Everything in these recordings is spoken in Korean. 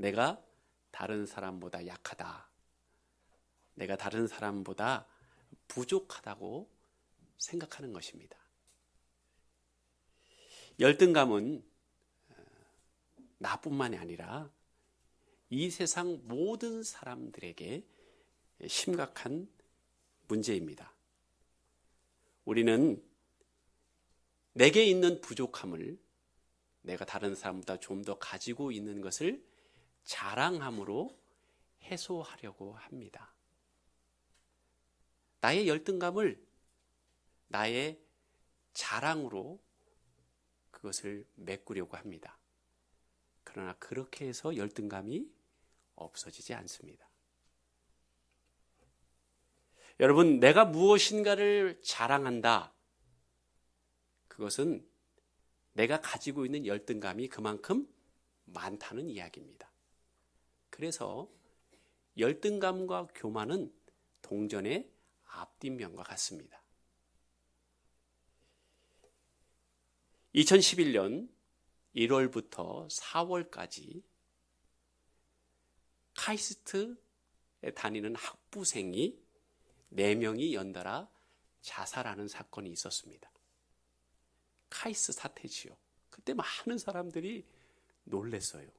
내가 다른 사람보다 약하다. 내가 다른 사람보다 부족하다고 생각하는 것입니다. 열등감은 나뿐만이 아니라 이 세상 모든 사람들에게 심각한 문제입니다. 우리는 내게 있는 부족함을 내가 다른 사람보다 좀 더 가지고 있는 것을 자랑함으로 해소하려고 합니다. 나의 열등감을 나의 자랑으로 그것을 메꾸려고 합니다. 그러나 그렇게 해서 열등감이 없어지지 않습니다. 여러분, 내가 무엇인가를 자랑한다. 그것은 내가 가지고 있는 열등감이 그만큼 많다는 이야기입니다. 그래서 열등감과 교만은 동전의 앞뒷면과 같습니다. 2011년 1월부터 4월까지 카이스트에 다니는 학부생이 4명이 연달아 자살하는 사건이 있었습니다. 카이스트 사태지요. 그때 많은 사람들이 놀랐어요.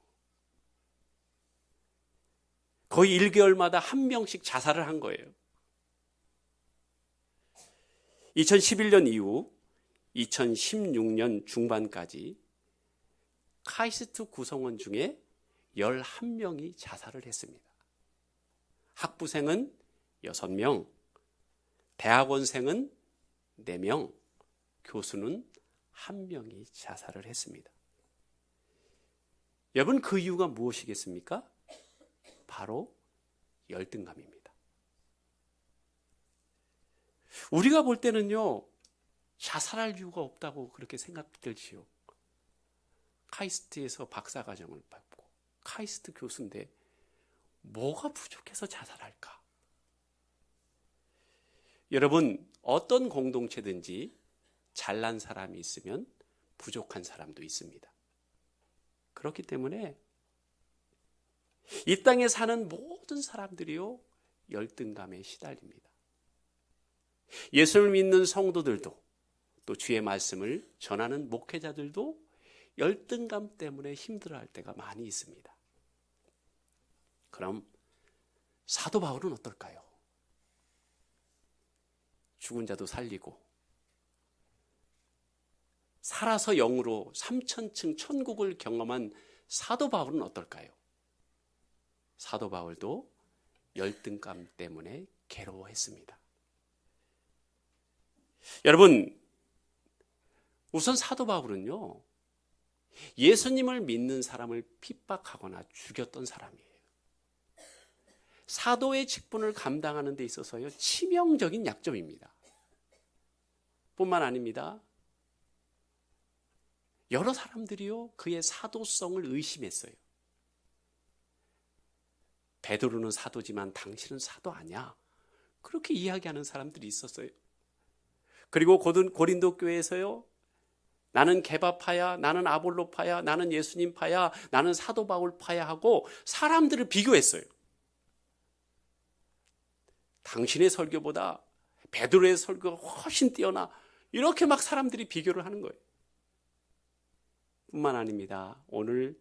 거의 1개월마다 한 명씩 자살을 한 거예요. 2011년 이후 2016년 중반까지 카이스트 구성원 중에 11명이 자살을 했습니다. 학부생은 6명, 대학원생은 4명, 교수는 1명이 자살을 했습니다. 여러분, 그 이유가 무엇이겠습니까? 바로 열등감입니다. 우리가 볼 때는요, 자살할 이유가 없다고 그렇게 생각들지요. 카이스트에서 박사과정을 받고 카이스트 교수인데 뭐가 부족해서 자살할까? 여러분, 어떤 공동체든지 잘난 사람이 있으면 부족한 사람도 있습니다. 그렇기 때문에 이 땅에 사는 모든 사람들이요, 열등감에 시달립니다. 예수를 믿는 성도들도, 또 주의 말씀을 전하는 목회자들도 열등감 때문에 힘들어할 때가 많이 있습니다. 그럼 사도 바울은 어떨까요? 죽은 자도 살리고 살아서 영으로 3000층 천국을 경험한 사도 바울은 어떨까요? 사도 바울도 열등감 때문에 괴로워했습니다. 여러분, 우선 사도 바울은요, 예수님을 믿는 사람을 핍박하거나 죽였던 사람이에요. 사도의 직분을 감당하는 데 있어서요, 치명적인 약점입니다. 뿐만 아닙니다. 여러 사람들이요, 그의 사도성을 의심했어요. 베드로는 사도지만 당신은 사도 아니야. 그렇게 이야기하는 사람들이 있었어요. 그리고 고린도 교회에서요, 나는 게바파야, 나는 아볼로파야, 나는 예수님파야, 나는 사도 바울파야 하고 사람들을 비교했어요. 당신의 설교보다 베드로의 설교가 훨씬 뛰어나, 이렇게 막 사람들이 비교를 하는 거예요. 뿐만 아닙니다. 오늘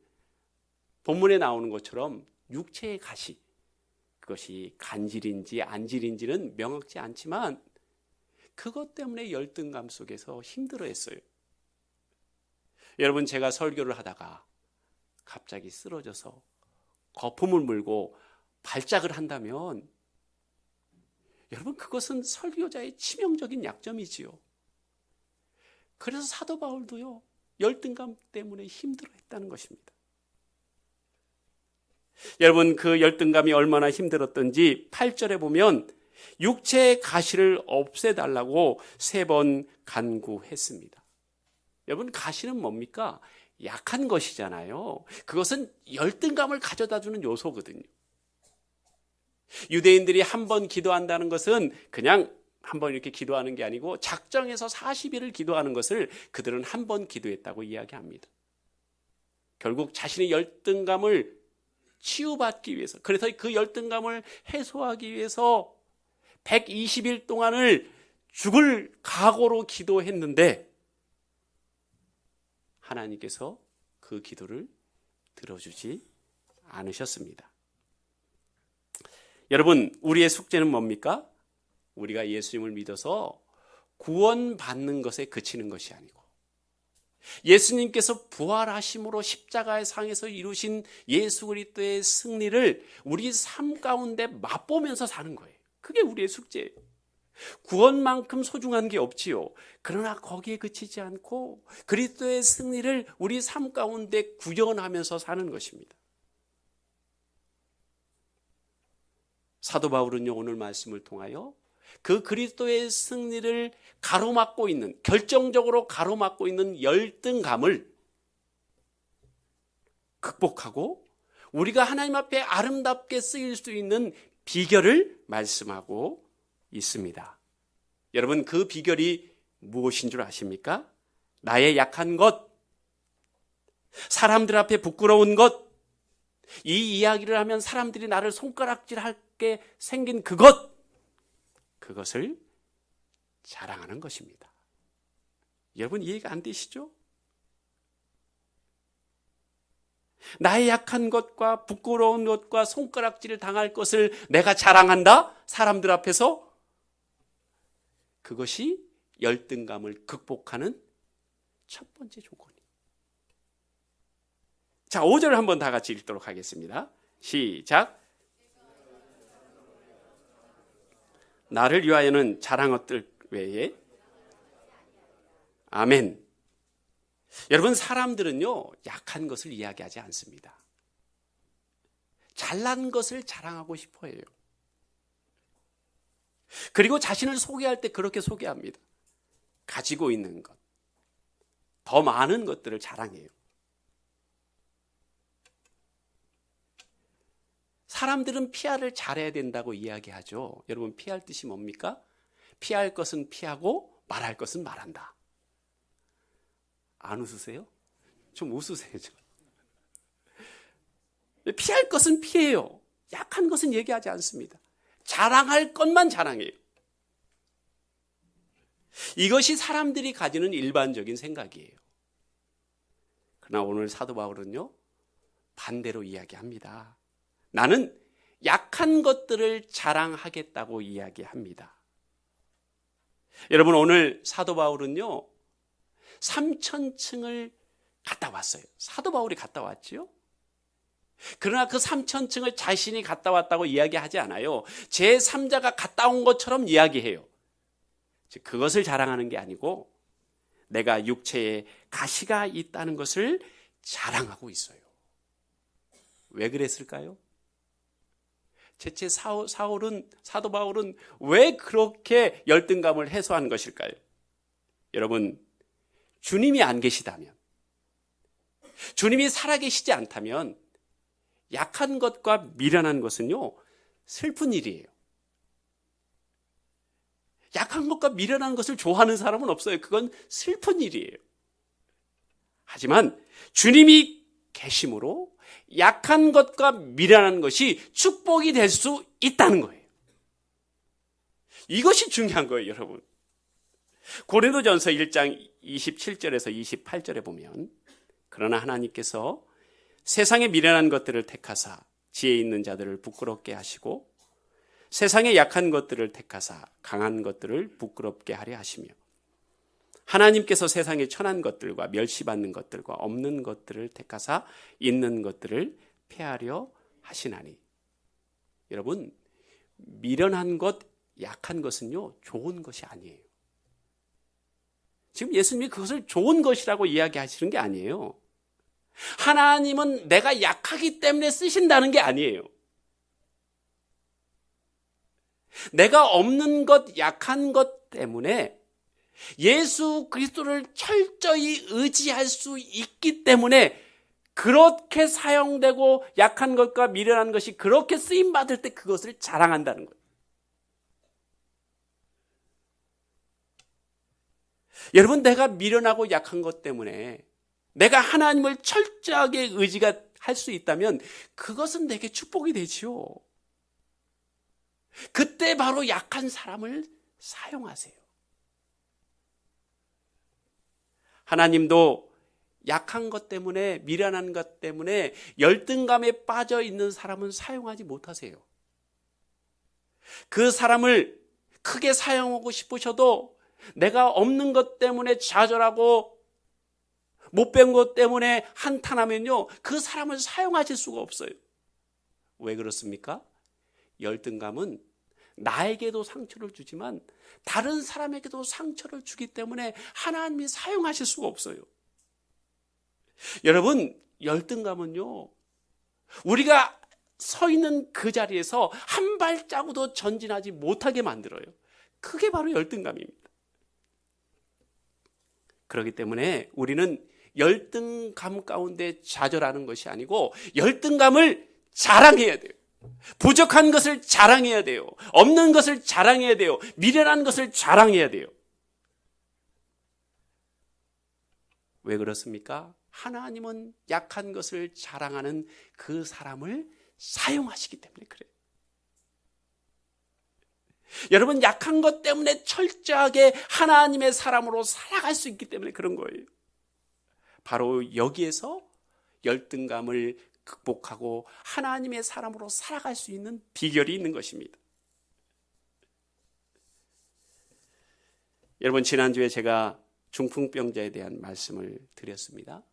본문에 나오는 것처럼 육체의 가시, 그것이 간질인지 안질인지는 명확지 않지만 그것 때문에 열등감 속에서 힘들어했어요. 여러분, 제가 설교를 하다가 갑자기 쓰러져서 거품을 물고 발작을 한다면 여러분, 그것은 설교자의 치명적인 약점이지요. 그래서 사도 바울도요, 열등감 때문에 힘들어했다는 것입니다. 여러분, 그 열등감이 얼마나 힘들었던지 8절에 보면 육체의 가시를 없애달라고 3번 간구했습니다. 여러분, 가시는 뭡니까? 약한 것이잖아요. 그것은 열등감을 가져다주는 요소거든요. 유대인들이 한 번 기도한다는 것은 그냥 한 번 이렇게 기도하는 게 아니고 작정해서 40일을 기도하는 것을 그들은 한 번 기도했다고 이야기합니다. 결국 자신의 열등감을 치유받기 위해서, 그래서 그 열등감을 해소하기 위해서 120일 동안을 죽을 각오로 기도했는데 하나님께서 그 기도를 들어주지 않으셨습니다. 여러분, 우리의 숙제는 뭡니까? 우리가 예수님을 믿어서 구원받는 것에 그치는 것이 아니고 예수님께서 부활하심으로 십자가의 상에서 이루신 예수 그리스도의 승리를 우리 삶 가운데 맛보면서 사는 거예요. 그게 우리의 숙제예요. 구원만큼 소중한 게 없지요. 그러나 거기에 그치지 않고 그리스도의 승리를 우리 삶 가운데 구현하면서 사는 것입니다. 사도 바울은요, 오늘 말씀을 통하여 그 그리스도의 승리를 가로막고 있는, 결정적으로 가로막고 있는 열등감을 극복하고 우리가 하나님 앞에 아름답게 쓰일 수 있는 비결을 말씀하고 있습니다. 여러분, 그 비결이 무엇인 줄 아십니까? 나의 약한 것, 사람들 앞에 부끄러운 것, 이 이야기를 하면 사람들이 나를 손가락질하게 생긴 그것을 자랑하는 것입니다. 여러분, 이해가 안 되시죠? 나의 약한 것과 부끄러운 것과 손가락질을 당할 것을 내가 자랑한다? 사람들 앞에서? 그것이 열등감을 극복하는 첫 번째 조건이에요. 자, 5절을 한번 다 같이 읽도록 하겠습니다. 시작. 나를 위하여는 자랑 얻을 외에. 아멘. 여러분, 사람들은요, 약한 것을 이야기하지 않습니다. 잘난 것을 자랑하고 싶어 해요. 그리고 자신을 소개할 때 그렇게 소개합니다. 가지고 있는 것, 더 많은 것들을 자랑해요. 사람들은 피할을 잘해야 된다고 이야기하죠. 여러분, 피할 뜻이 뭡니까? 피할 것은 피하고 말할 것은 말한다. 안 웃으세요? 좀 웃으세요. 좀. 피할 것은 피해요. 약한 것은 얘기하지 않습니다. 자랑할 것만 자랑해요. 이것이 사람들이 가지는 일반적인 생각이에요. 그러나 오늘 사도 바울은요, 반대로 이야기합니다. 나는 약한 것들을 자랑하겠다고 이야기합니다. 여러분, 오늘 사도 바울은요, 3000층을 갔다 왔어요. 사도 바울이 갔다 왔지요. 그러나 그 3000층을 자신이 갔다 왔다고 이야기하지 않아요. 제3자가 갔다 온 것처럼 이야기해요. 즉, 그것을 자랑하는 게 아니고 내가 육체에 가시가 있다는 것을 자랑하고 있어요. 왜 그랬을까요? 대체 사도 바울은 왜 그렇게 열등감을 해소한 것일까요? 여러분, 주님이 안 계시다면, 주님이 살아계시지 않다면 약한 것과 미련한 것은요, 슬픈 일이에요. 약한 것과 미련한 것을 좋아하는 사람은 없어요. 그건 슬픈 일이에요. 하지만 주님이 계심으로 약한 것과 미련한 것이 축복이 될 수 있다는 거예요. 이것이 중요한 거예요, 여러분. 고린도전서 1장 27절에서 28절에 보면, 그러나 하나님께서 세상에 미련한 것들을 택하사 지혜 있는 자들을 부끄럽게 하시고 세상에 약한 것들을 택하사 강한 것들을 부끄럽게 하려 하시며 하나님께서 세상에 천한 것들과 멸시받는 것들과 없는 것들을 택하사 있는 것들을 폐하려 하시나니. 여러분, 미련한 것, 약한 것은요, 좋은 것이 아니에요. 지금 예수님이 그것을 좋은 것이라고 이야기하시는 게 아니에요. 하나님은 내가 약하기 때문에 쓰신다는 게 아니에요. 내가 없는 것, 약한 것 때문에 예수 그리스도를 철저히 의지할 수 있기 때문에 그렇게 사용되고 약한 것과 미련한 것이 그렇게 쓰임받을 때 그것을 자랑한다는 거예요. 여러분, 내가 미련하고 약한 것 때문에 내가 하나님을 철저하게 할 수 있다면 그것은 내게 축복이 되지요. 그때 바로 약한 사람을 사용하세요. 하나님도 약한 것 때문에, 미련한 것 때문에 열등감에 빠져 있는 사람은 사용하지 못하세요. 그 사람을 크게 사용하고 싶으셔도 내가 없는 것 때문에 좌절하고 못 배운 것 때문에 한탄하면요, 그 사람을 사용하실 수가 없어요. 왜 그렇습니까? 열등감은 나에게도 상처를 주지만 다른 사람에게도 상처를 주기 때문에 하나님이 사용하실 수가 없어요. 여러분, 열등감은요, 우리가 서 있는 그 자리에서 한 발자국도 전진하지 못하게 만들어요. 그게 바로 열등감입니다. 그렇기 때문에 우리는 열등감 가운데 좌절하는 것이 아니고 열등감을 자랑해야 돼요. 부족한 것을 자랑해야 돼요. 없는 것을 자랑해야 돼요. 미련한 것을 자랑해야 돼요. 왜 그렇습니까? 하나님은 약한 것을 자랑하는 그 사람을 사용하시기 때문에 그래요. 여러분, 약한 것 때문에 철저하게 하나님의 사람으로 살아갈 수 있기 때문에 그런 거예요. 바로 여기에서 열등감을 극복하고 하나님의 사람으로 살아갈 수 있는 비결이 있는 것입니다. 여러분, 지난주에 제가 중풍병자에 대한 말씀을 드렸습니다.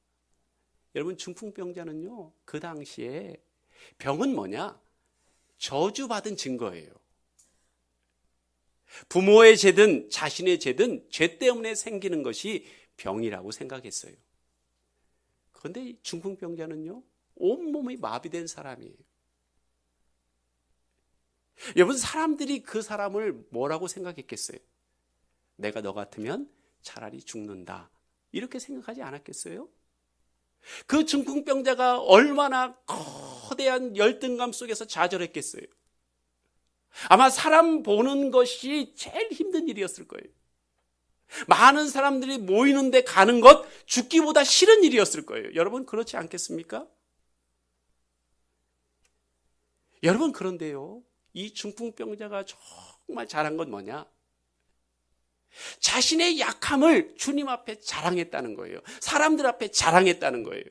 여러분, 중풍병자는요, 그 당시에 병은 뭐냐? 저주받은 증거예요. 부모의 죄든 자신의 죄든 죄 때문에 생기는 것이 병이라고 생각했어요. 그런데 중풍병자는요, 온몸이 마비된 사람이에요. 여러분, 사람들이 그 사람을 뭐라고 생각했겠어요? 내가 너 같으면 차라리 죽는다, 이렇게 생각하지 않았겠어요? 그 중풍병자가 얼마나 거대한 열등감 속에서 좌절했겠어요? 아마 사람 보는 것이 제일 힘든 일이었을 거예요. 많은 사람들이 모이는데 가는 것, 죽기보다 싫은 일이었을 거예요. 여러분, 그렇지 않겠습니까? 여러분, 그런데요, 이 중풍병자가 정말 잘한 건 뭐냐? 자신의 약함을 주님 앞에 자랑했다는 거예요. 사람들 앞에 자랑했다는 거예요.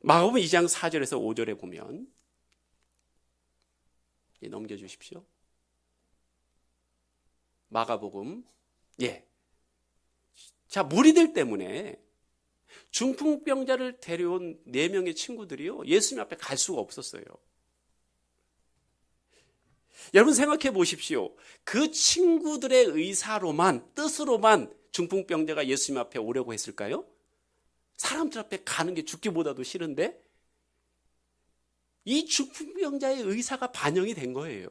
마가복음 2장 4절에서 5절에 보면, 넘겨주십시오. 마가복음, 자, 무리들 때문에 중풍병자를 데려온 4명의 친구들이요, 예수님 앞에 갈 수가 없었어요. 여러분, 생각해 보십시오. 그 친구들의 의사로만, 뜻으로만 중풍병자가 예수님 앞에 오려고 했을까요? 사람들 앞에 가는 게 죽기보다도 싫은데 이 중풍병자의 의사가 반영이 된 거예요.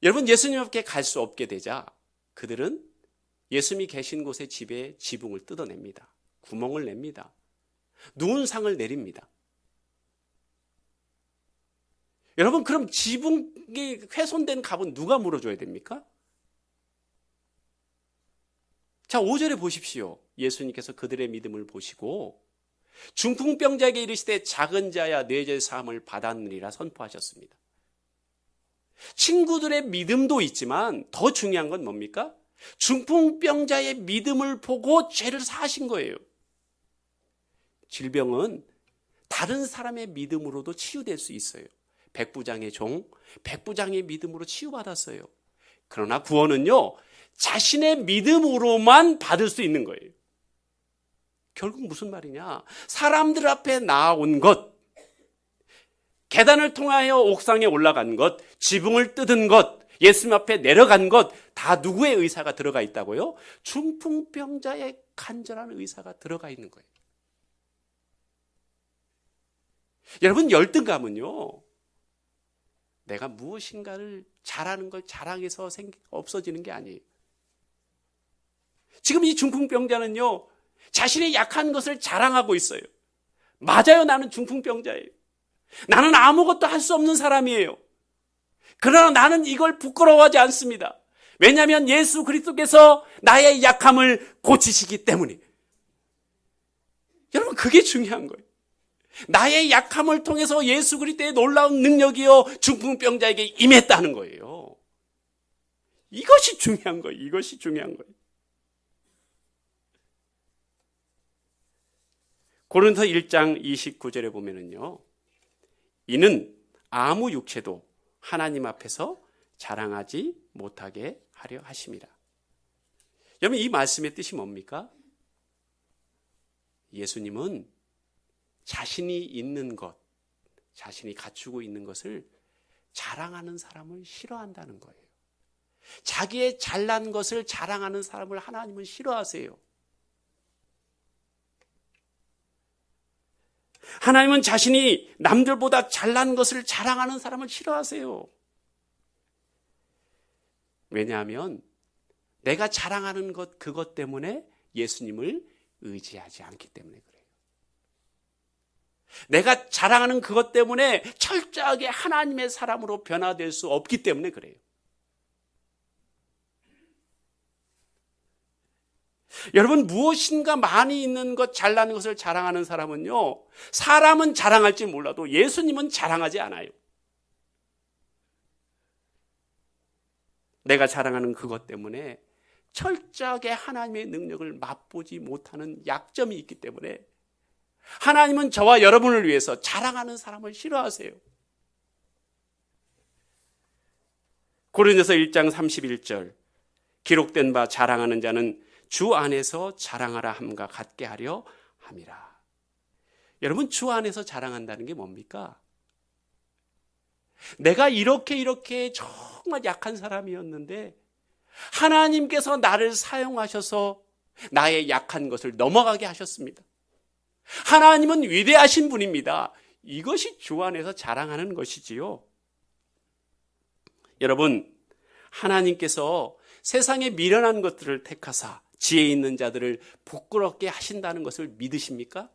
여러분, 예수님 앞에 갈 수 없게 되자 그들은 예수님이 계신 곳의 집에 지붕을 뜯어냅니다. 구멍을 냅니다. 누운 상을 내립니다. 여러분, 그럼 지붕이 훼손된 값은 누가 물어줘야 됩니까? 자, 5절에 보십시오. 예수님께서 그들의 믿음을 보시고 중풍병자에게 이르시되 작은 자야 내 죄 사함을 받았느니라 선포하셨습니다. 친구들의 믿음도 있지만 더 중요한 건 뭡니까? 중풍병자의 믿음을 보고 죄를 사하신 거예요. 질병은 다른 사람의 믿음으로도 치유될 수 있어요. 백부장의 종, 백부장의 믿음으로 치유받았어요. 그러나 구원은요, 자신의 믿음으로만 받을 수 있는 거예요. 결국 무슨 말이냐? 사람들 앞에 나온 것, 계단을 통하여 옥상에 올라간 것, 지붕을 뜯은 것, 예수님 앞에 내려간 것, 다 누구의 의사가 들어가 있다고요? 중풍병자의 간절한 의사가 들어가 있는 거예요. 여러분, 열등감은요, 내가 무엇인가를 잘하는 걸 자랑해서 없어지는 게 아니에요. 지금 이 중풍병자는요, 자신의 약한 것을 자랑하고 있어요. 맞아요, 나는 중풍병자예요. 나는 아무것도 할 수 없는 사람이에요. 그러나 나는 이걸 부끄러워하지 않습니다. 왜냐하면 예수 그리스도께서 나의 약함을 고치시기 때문에. 여러분, 그게 중요한 거예요. 나의 약함을 통해서 예수 그리스도의 놀라운 능력이요 중풍병자에게 임했다는 거예요. 이것이 중요한 거예요. 이것이 중요한 거예요. 고린도 1장 29절에 보면은요, 이는 아무 육체도 하나님 앞에서 자랑하지 못하게 하려 하심이라. 여러분, 이 말씀의 뜻이 뭡니까? 예수님은 자신이 있는 것, 자신이 갖추고 있는 것을 자랑하는 사람을 싫어한다는 거예요. 자기의 잘난 것을 자랑하는 사람을 하나님은 싫어하세요. 하나님은 자신이 남들보다 잘난 것을 자랑하는 사람을 싫어하세요. 왜냐하면 내가 자랑하는 것, 그것 때문에 예수님을 의지하지 않기 때문에 그래요. 내가 자랑하는 그것 때문에 철저하게 하나님의 사람으로 변화될 수 없기 때문에 그래요. 여러분, 무엇인가 많이 있는 것, 잘난 것을 자랑하는 사람은요, 사람은 자랑할지 몰라도 예수님은 자랑하지 않아요. 내가 자랑하는 그것 때문에 철저하게 하나님의 능력을 맛보지 못하는 약점이 있기 때문에 하나님은 저와 여러분을 위해서 자랑하는 사람을 싫어하세요. 고린도서 1장 31절, 기록된 바 자랑하는 자는 주 안에서 자랑하라 함과 같게 하려 함이라. 여러분, 주 안에서 자랑한다는 게 뭡니까? 내가 이렇게 정말 약한 사람이었는데 하나님께서 나를 사용하셔서 나의 약한 것을 넘어가게 하셨습니다. 하나님은 위대하신 분입니다. 이것이 주 안에서 자랑하는 것이지요. 여러분, 하나님께서 세상에 미련한 것들을 택하사 지혜 있는 자들을 부끄럽게 하신다는 것을 믿으십니까?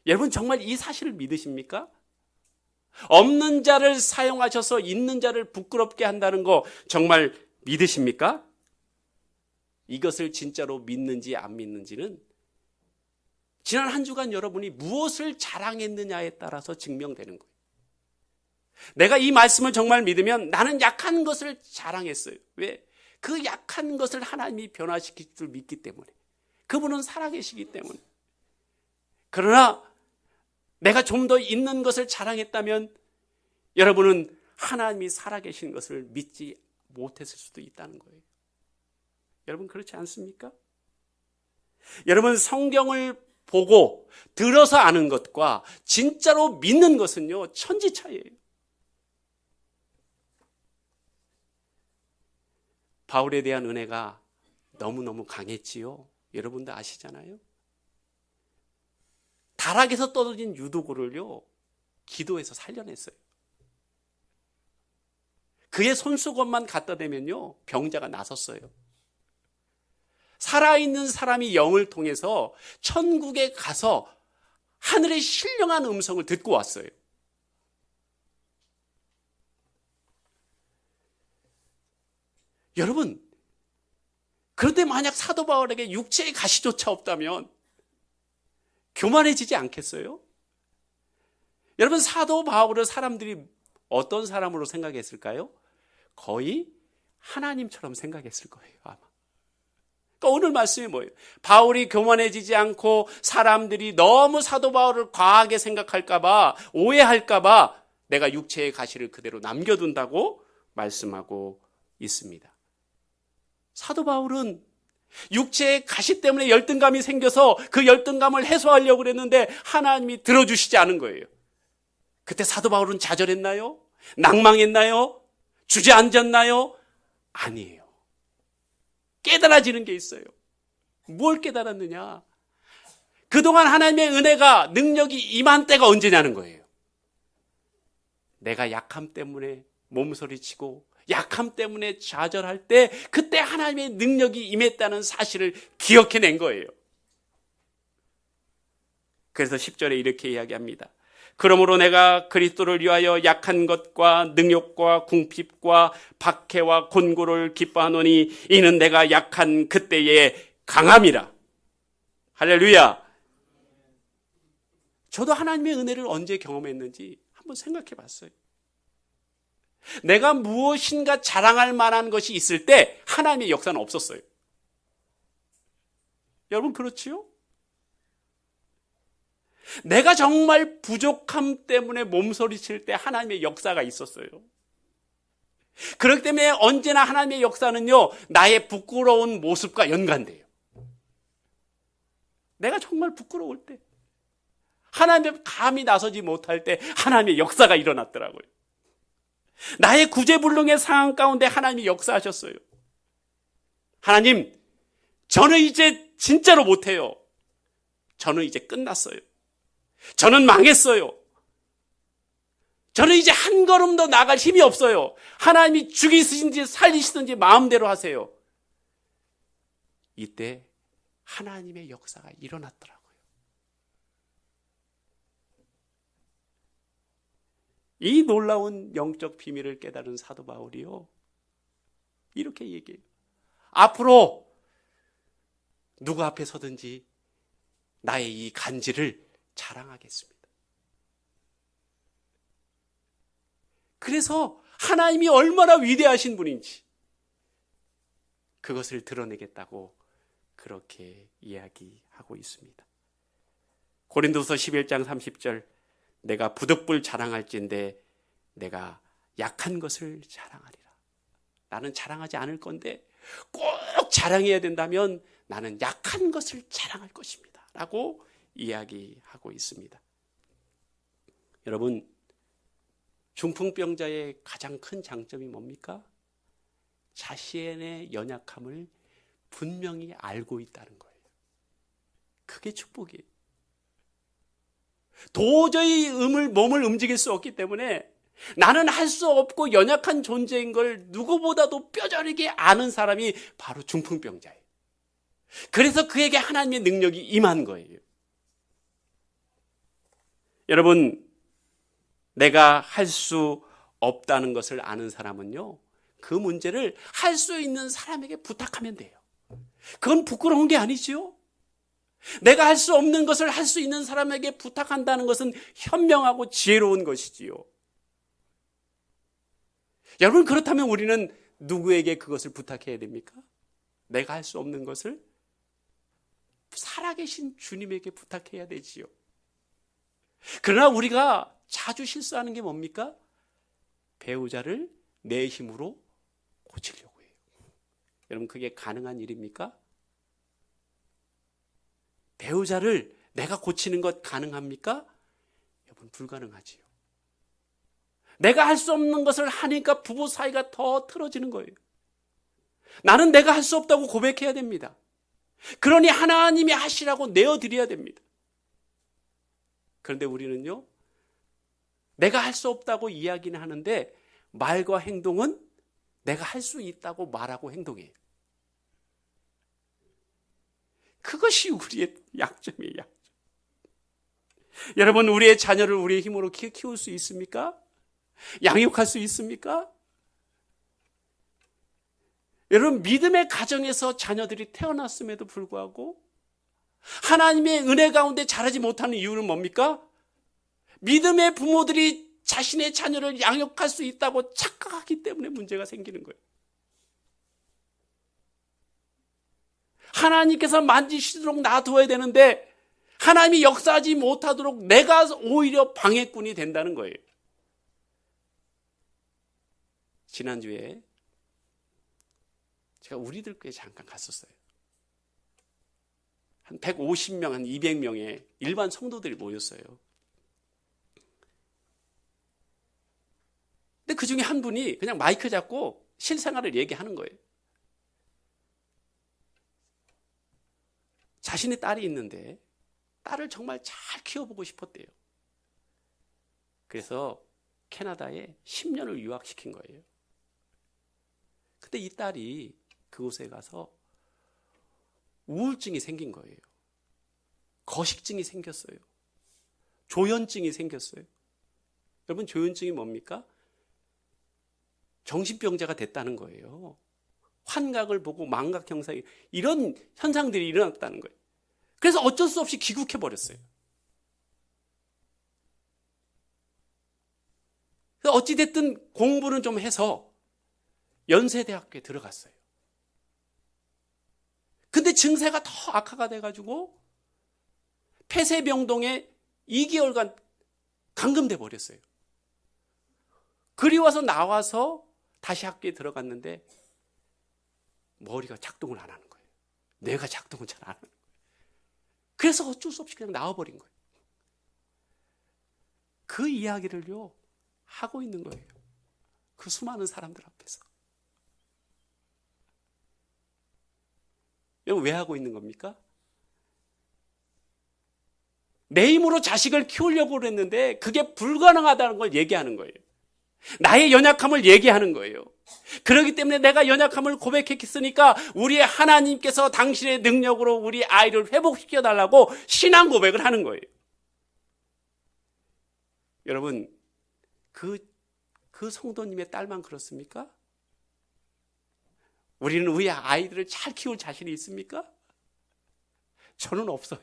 여러분, 정말 이 사실을 믿으십니까? 없는 자를 사용하셔서 있는 자를 부끄럽게 한다는 거 정말 믿으십니까? 이것을 진짜로 믿는지 안 믿는지는 지난 한 주간 여러분이 무엇을 자랑했느냐에 따라서 증명되는 거예요. 내가 이 말씀을 정말 믿으면 나는 약한 것을 자랑했어요. 왜? 그 약한 것을 하나님이 변화시킬 줄 믿기 때문에. 그분은 살아계시기 때문에. 그러나 내가 좀 더 있는 것을 자랑했다면 여러분은 하나님이 살아계신 것을 믿지 못했을 수도 있다는 거예요. 여러분, 그렇지 않습니까? 여러분, 성경을 보고 들어서 아는 것과 진짜로 믿는 것은요, 천지차이예요. 바울에 대한 은혜가 너무너무 강했지요. 여러분도 아시잖아요. 다락에서 떨어진 유도고를요, 기도해서 살려냈어요. 그의 손수건만 갖다 대면요, 병자가 나섰어요. 살아있는 사람이 영을 통해서 천국에 가서 하늘의 신령한 음성을 듣고 왔어요. 여러분, 그런데 만약 사도 바울에게 육체의 가시조차 없다면 교만해지지 않겠어요? 여러분, 사도 바울을 사람들이 어떤 사람으로 생각했을까요? 거의 하나님처럼 생각했을 거예요, 아마. 그러니까 오늘 말씀이 뭐예요? 바울이 교만해지지 않고 사람들이 너무 사도 바울을 과하게 생각할까봐, 오해할까봐 내가 육체의 가시를 그대로 남겨둔다고 말씀하고 있습니다. 사도 바울은 육체의 가시 때문에 열등감이 생겨서 그 열등감을 해소하려고 그랬는데 하나님이 들어주시지 않은 거예요. 그때 사도 바울은 좌절했나요? 낭망했나요? 주저앉았나요? 아니에요. 깨달아지는 게 있어요. 뭘 깨달았느냐? 그동안 하나님의 은혜가, 능력이 임한 때가 언제냐는 거예요. 내가 약함 때문에 몸서리치고 약함 때문에 좌절할 때, 그때 하나님의 능력이 임했다는 사실을 기억해낸 거예요. 그래서 10절에 이렇게 이야기합니다. 그러므로 내가 그리스도를 위하여 약한 것과 능욕과 궁핍과 박해와 곤고를 기뻐하노니 이는 내가 약한 그때의 강함이라. 할렐루야. 저도 하나님의 은혜를 언제 경험했는지 한번 생각해 봤어요. 내가 무엇인가 자랑할 만한 것이 있을 때 하나님의 역사는 없었어요. 여러분 그렇지요? 내가 정말 부족함 때문에 몸서리칠 때 하나님의 역사가 있었어요. 그렇기 때문에 언제나 하나님의 역사는요, 나의 부끄러운 모습과 연관돼요. 내가 정말 부끄러울 때, 하나님의 감히 나서지 못할 때 하나님의 역사가 일어났더라고요. 나의 구제불능의 상황 가운데 하나님이 역사하셨어요. 하나님, 저는 이제 진짜로 못해요. 저는 이제 끝났어요. 저는 망했어요. 저는 이제 한 걸음도 나갈 힘이 없어요. 하나님이 죽이시든지 살리시든지 마음대로 하세요. 이때 하나님의 역사가 일어났더라고요. 이 놀라운 영적 비밀을 깨달은 사도 바울이요, 이렇게 얘기해요. 앞으로 누구 앞에 서든지 나의 이 간지를 자랑하겠습니다. 그래서 하나님이 얼마나 위대하신 분인지 그것을 드러내겠다고 그렇게 이야기하고 있습니다. 고린도서 11장 30절, 내가 부득불 자랑할진대 내가 약한 것을 자랑하리라. 나는 자랑하지 않을 건데 꼭 자랑해야 된다면 나는 약한 것을 자랑할 것입니다 라고 이야기하고 있습니다. 여러분, 중풍병자의 가장 큰 장점이 뭡니까? 자신의 연약함을 분명히 알고 있다는 거예요. 그게 축복이에요. 도저히 몸을 움직일 수 없기 때문에 나는 할 수 없고 연약한 존재인 걸 누구보다도 뼈저리게 아는 사람이 바로 중풍병자예요. 그래서 그에게 하나님의 능력이 임한 거예요. 여러분, 내가 할 수 없다는 것을 아는 사람은요, 그 문제를 할 수 있는 사람에게 부탁하면 돼요. 그건 부끄러운 게 아니지요. 내가 할 수 없는 것을 할 수 있는 사람에게 부탁한다는 것은 현명하고 지혜로운 것이지요. 여러분, 그렇다면 우리는 누구에게 그것을 부탁해야 됩니까? 내가 할 수 없는 것을 살아계신 주님에게 부탁해야 되지요. 그러나 우리가 자주 실수하는 게 뭡니까? 배우자를 내 힘으로 고치려고 해요. 여러분, 그게 가능한 일입니까? 배우자를 내가 고치는 것 가능합니까? 여러분, 불가능하지요. 내가 할 수 없는 것을 하니까 부부 사이가 더 틀어지는 거예요. 나는 내가 할 수 없다고 고백해야 됩니다. 그러니 하나님이 하시라고 내어드려야 됩니다. 그런데 우리는요, 내가 할 수 없다고 이야기는 하는데 말과 행동은 내가 할 수 있다고 말하고 행동해요. 그것이 우리의 약점이에요. 약점. 여러분, 우리의 자녀를 우리의 힘으로 키울 수 있습니까? 양육할 수 있습니까? 여러분, 믿음의 가정에서 자녀들이 태어났음에도 불구하고 하나님의 은혜 가운데 자라지 못하는 이유는 뭡니까? 믿음의 부모들이 자신의 자녀를 양육할 수 있다고 착각하기 때문에 문제가 생기는 거예요. 하나님께서 만지시도록 놔둬야 되는데 하나님이 역사하지 못하도록 내가 오히려 방해꾼이 된다는 거예요. 지난주에 제가 우리들 교회 잠깐 갔었어요. 한 150명, 한 200명의 일반 성도들이 모였어요. 근데 그 중에 한 분이 그냥 마이크 잡고 실생활을 얘기하는 거예요. 자신의 딸이 있는데 딸을 정말 잘 키워보고 싶었대요. 그래서 캐나다에 10년을 유학시킨 거예요. 근데 이 딸이 그곳에 가서 우울증이 생긴 거예요. 거식증이 생겼어요. 조현증이 생겼어요. 여러분, 조현증이 뭡니까? 정신병자가 됐다는 거예요. 환각을 보고 망각 형상이, 이런 현상들이 일어났다는 거예요. 그래서 어쩔 수 없이 귀국해 버렸어요. 어찌됐든 공부는 좀 해서 연세대학교에 들어갔어요. 근데 증세가 더 악화가 돼가지고 폐쇄병동에 2개월간 감금돼 버렸어요. 그리워서 나와서 다시 학교에 들어갔는데 머리가 작동을 안 하는 거예요. 뇌가 작동을 잘 안 하는 거예요. 그래서 어쩔 수 없이 그냥 나와버린 거예요. 그 이야기를요 하고 있는 거예요. 그 수많은 사람들 앞에서. 여러분, 왜 하고 있는 겁니까? 내 힘으로 자식을 키우려고 그랬는데 그게 불가능하다는 걸 얘기하는 거예요. 나의 연약함을 얘기하는 거예요. 그렇기 때문에 내가 연약함을 고백했으니까 우리 하나님께서 당신의 능력으로 우리 아이를 회복시켜달라고 신앙 고백을 하는 거예요. 여러분, 그 성도님의 딸만 그렇습니까? 우리는 우리 아이들을 잘 키울 자신이 있습니까? 저는 없어요.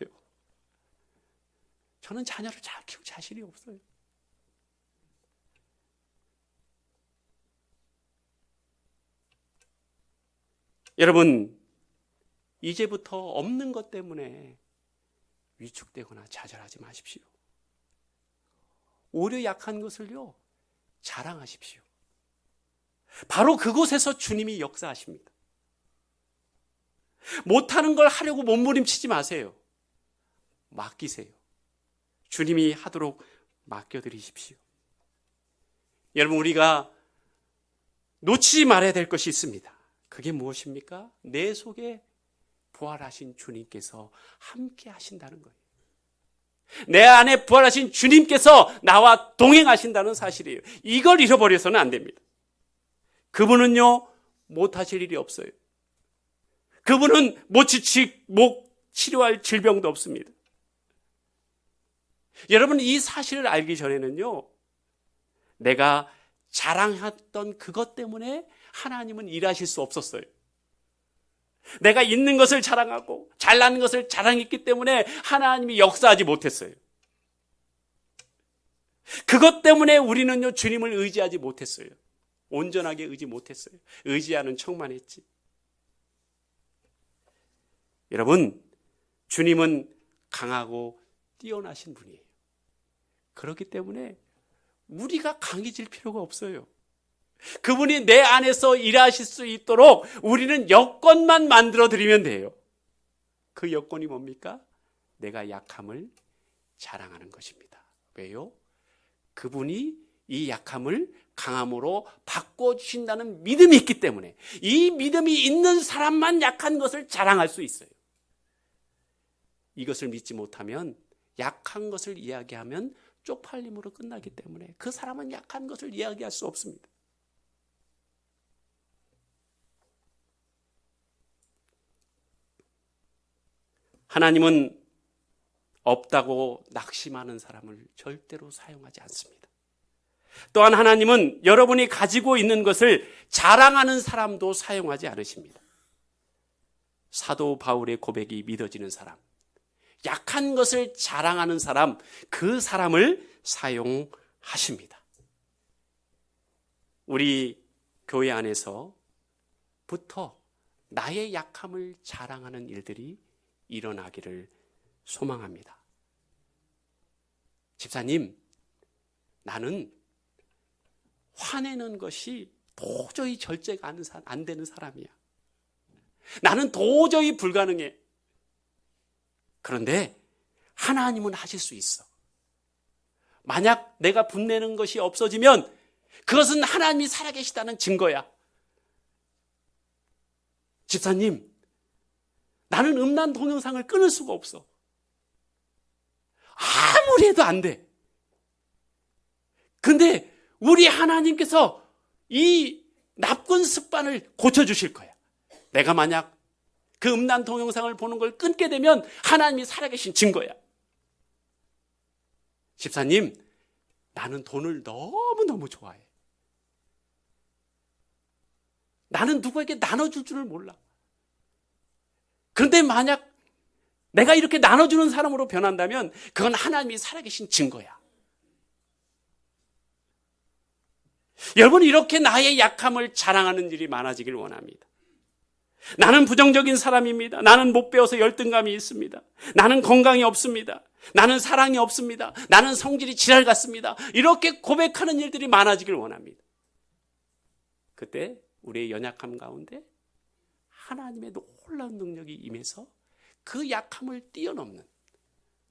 저는 자녀를 잘 키울 자신이 없어요. 여러분, 이제부터 없는 것 때문에 위축되거나 좌절하지 마십시오. 오히려 약한 것을요 자랑하십시오. 바로 그곳에서 주님이 역사하십니다. 못하는 걸 하려고 몸부림치지 마세요. 맡기세요. 주님이 하도록 맡겨드리십시오. 여러분, 우리가 놓치지 말아야 될 것이 있습니다. 그게 무엇입니까? 내 속에 부활하신 주님께서 함께 하신다는 거예요. 내 안에 부활하신 주님께서 나와 동행하신다는 사실이에요. 이걸 잃어버려서는 안 됩니다. 그분은요 못하실 일이 없어요. 그분은 못 치료할 질병도 없습니다. 여러분, 이 사실을 알기 전에는요 내가 자랑했던 그것 때문에 하나님은 일하실 수 없었어요. 내가 있는 것을 자랑하고 잘나는 것을 자랑했기 때문에 하나님이 역사하지 못했어요. 그것 때문에 우리는요 주님을 의지하지 못했어요. 온전하게 의지 못했어요. 의지하는 척만 했지. 여러분, 주님은 강하고 뛰어나신 분이에요. 그렇기 때문에 우리가 강해질 필요가 없어요. 그분이 내 안에서 일하실 수 있도록 우리는 여건만 만들어 드리면 돼요. 그 여건이 뭡니까? 내가 약함을 자랑하는 것입니다. 왜요? 그분이 이 약함을 강함으로 바꿔주신다는 믿음이 있기 때문에, 이 믿음이 있는 사람만 약한 것을 자랑할 수 있어요. 이것을 믿지 못하면, 약한 것을 이야기하면 쪽팔림으로 끝나기 때문에 그 사람은 약한 것을 이야기할 수 없습니다. 하나님은 없다고 낙심하는 사람을 절대로 사용하지 않습니다. 또한 하나님은 여러분이 가지고 있는 것을 자랑하는 사람도 사용하지 않으십니다. 사도 바울의 고백이 믿어지는 사람, 약한 것을 자랑하는 사람, 그 사람을 사용하십니다. 우리 교회 안에서부터 나의 약함을 자랑하는 일들이 일어나기를 소망합니다. 집사님, 나는 화내는 것이 도저히 절제가 안 되는 사람이야. 나는 도저히 불가능해. 그런데 하나님은 하실 수 있어. 만약 내가 분내는 것이 없어지면 그것은 하나님이 살아계시다는 증거야. 집사님, 나는 음란 동영상을 끊을 수가 없어. 아무리 해도 안 돼. 근데 우리 하나님께서 이 나쁜 습관을 고쳐주실 거야. 내가 만약 그 음란 동영상을 보는 걸 끊게 되면 하나님이 살아계신 증거야. 집사님, 나는 돈을 너무너무 좋아해. 나는 누구에게 나눠줄 줄을 몰라. 그런데 만약 내가 이렇게 나눠주는 사람으로 변한다면 그건 하나님이 살아계신 증거야. 여러분, 이렇게 나의 약함을 자랑하는 일이 많아지길 원합니다. 나는 부정적인 사람입니다. 나는 못 배워서 열등감이 있습니다. 나는 건강이 없습니다. 나는 사랑이 없습니다. 나는 성질이 지랄 같습니다. 이렇게 고백하는 일들이 많아지길 원합니다. 그때 우리의 연약함 가운데 하나님의 놀라운 능력이 임해서 그 약함을 뛰어넘는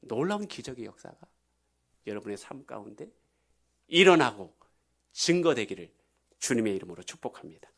놀라운 기적의 역사가 여러분의 삶 가운데 일어나고 증거되기를 주님의 이름으로 축복합니다.